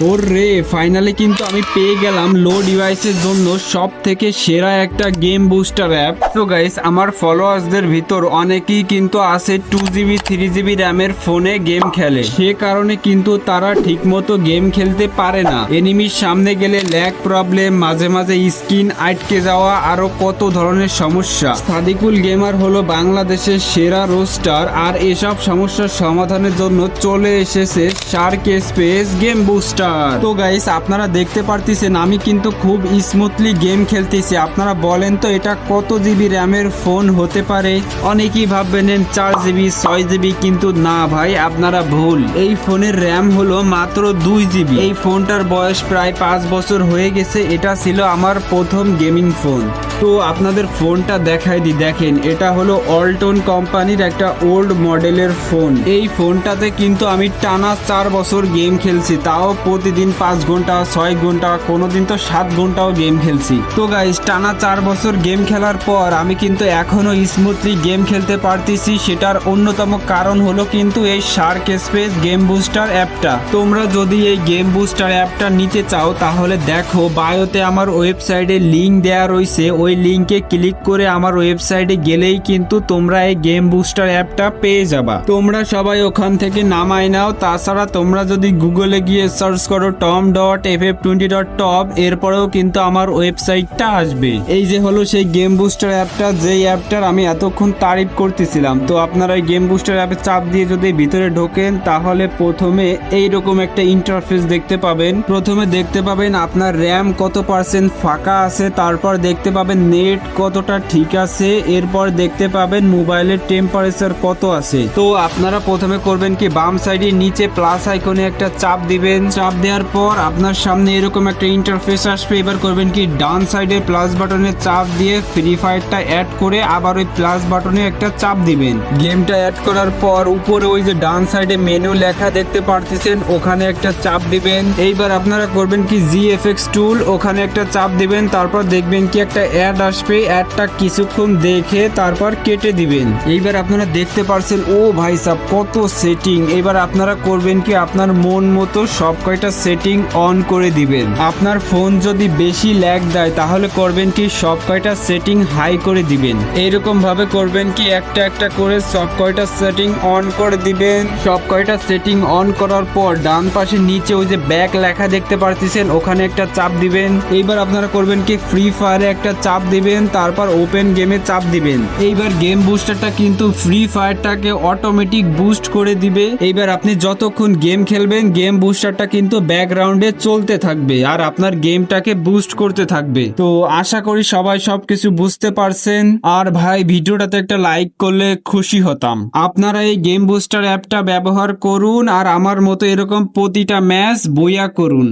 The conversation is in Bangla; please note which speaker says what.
Speaker 1: ওরে ফাইনালি কিন্তু আমি পেয়ে গেলাম লো ডিভাইসের জন্য সব থেকে সেরা একটা গেম বুস্টার অ্যাপ। তো গাইস, আমার ফলোয়ার্সদের ভিতর অনেকেই কিন্তু আছে 2GB 3GB র্যামের ফোনে গেম খেলে, সে কারণে কিন্তু তারা ঠিকমতো গেম খেলতে পারে না। এনিমির সামনে গেলে ল্যাগ প্রবলেম, মাঝে মাঝে স্ক্রিন আটকে যাওয়া, আরো কত ধরনের সমস্যা। সাদিকুল গেমার হলো বাংলাদেশের সেরা রোস্টার, আর এসব সমস্যার সমাধানের জন্য চলে এসেছে শার্ক স্পেস গেম বুস্টার। তো গাইস, আপনারা দেখতে পারতেছেন আমি কিন্তু খুব স্মুথলি গেম খেলতেছি। আপনারা বলেন তো এটা কত জিবি র্যামের ফোন হতে পারে? অনেকেই ভাববেন 4GB 6GB, কিন্তু না ভাই, আপনারা ভুল। এই ফোনের র্যাম হলো মাত্র 2GB। এই ফোনটার বয়স প্রায় 5 বছর হয়ে গেছে। এটা ছিল আমার প্রথম গেমিং ফোন। তো আপনাদের ফোনটা দেখাই দিই, দেখেন এটা হলো অল্টন কোম্পানির একটা ওল্ড মডেলের ফোন। এই ফোনটাতে কিন্তু আমি টানা 4 বছর গেম খেলছি, তাও প্রতিদিন 5 ঘন্টা 6 ঘন্টা, কোনোদিন তো 7 ঘন্টাও গেম খেলছি। তো গাইস, টানা 4 বছর গেম খেলার পর আমি কিন্তু এখনো স্মুথলি গেম খেলতে পারতেছি। সেটার অন্যতম কারণ হলো কিন্তু এই শার্ক স্পেস গেম বুস্টার অ্যাপটা। তোমরা যদি এই গেম বুস্টার অ্যাপটা নিতে চাও তাহলে দেখো বায়োতে আমার ওয়েবসাইটে লিঙ্ক দেওয়া রয়েছে, ওই লিঙ্কে ক্লিক করে আমার ওয়েবসাইটে গেলেই কিন্তু তোমরা এই গেম বুস্টার অ্যাপটা পেয়ে যাবা। তোমরা সবাই ওখান থেকে নামাই নাও। তাছাড়া তোমরা যদি গুগলে গিয়ে সার্চ করো tom.ff20.top, এরপরেও কিন্তু আমার ওয়েবসাইটটা আসবে। এই যে হলো সেই গেম বুস্টার অ্যাপটা, যেই অ্যাপটার আমি এতক্ষণ তারিফ করতেছিলাম। তো আপনারা এই গেম বুস্টার অ্যাপে চাপ দিয়ে যদি ভিতরে ঢোকেন তাহলে প্রথমে এইরকম একটা ইন্টারফেস দেখতে পাবেন। প্রথমে দেখতে পাবেন আপনার র্যাম কত পার্সেন্ট ফাঁকা আছে, তারপর দেখতে পাবেন নেট কতটা ঠিক আছে, এরপর দেখতে পাবেন মোবাইলের টেম্পারেচার কত আছে। তো আপনারা প্রথমে করবেন কি, বাম সাইডে নিচে প্লাস আইকনে একটা চাপ দিবেন। চাপ দেওয়ার পর আপনার সামনে এরকম একটা ইন্টারফেস আসবে। এবার করবেন কি, ডান সাইডে প্লাস বাটনে চাপ দিয়ে ফ্রি ফায়ারটা অ্যাড করে আবার ওই প্লাস বাটনে একটা চাপ দিবেন। গেমটা অ্যাড করার পর উপরে ওই যে ডান সাইডে মেনু লেখা দেখতে পারতেছেন, ওখানে একটা চাপ দিবেন। এইবার আপনারা করবেন কি, জিএফএক্স টুল, ওখানে একটা চাপ দিবেন। তারপর দেখবেন কি একটা অ্যাড আসবে, অ্যাডটা কিছুক্ষণ দেখে তারপর কেটে দিবেন। এইবার আপনারা দেখতে পারছেন ও ভাই সাব কত সেটিং। এবার আপনারা করবেন কি, আপনার মন মতো সব কয়টা সেটিং অন করে দিবেন। আপনার ফোন যদি বেশি ল্যাগ দেয় তাহলে করবেন কি, সব কয়টা সেটিং হাই করে দিবেন। এইরকম ভাবে করবেন কি, একটা একটা করে সব কয়টা সেটিং অন করে দিবেন। সব কয়টা সেটিং অন করার পর ডান পাশে নিচে ওই যে ব্যাক লেখা দেখতে পারতেছেন, ওখানে একটা চাপ দিবেন। এইবার আপনারা করবেন কি, ফ্রি ফায়ারে একটা চাপ দিবেন, তারপর ওপেন গেমে চাপ দিবেন। এইবার গেম বুস্টারটা কিন্তু ফ্রি ফায়ারটাকে অটোমেটিক বুস্ট করে দিবে। এইবার আপনি যতক্ষণ গেম খেলবেন গেম বুস্টারটা কিন্তু ব্যাকগ্রাউন্ডে চলতে থাকবে আর আপনার গেমটাকে বুস্ট করতে থাকবে। তো আশা করি সবাই সবকিছু বুঝতে পারছেন। আর ভাই, ভিডিওটাতে একটা লাইক করলে খুশি হতাম। আপনারা এই গেম বুস্টার অ্যাপটা ব্যবহার করুন আর আমার মতো এরকম প্রতিটা ম্যাচ বইয়া করুন।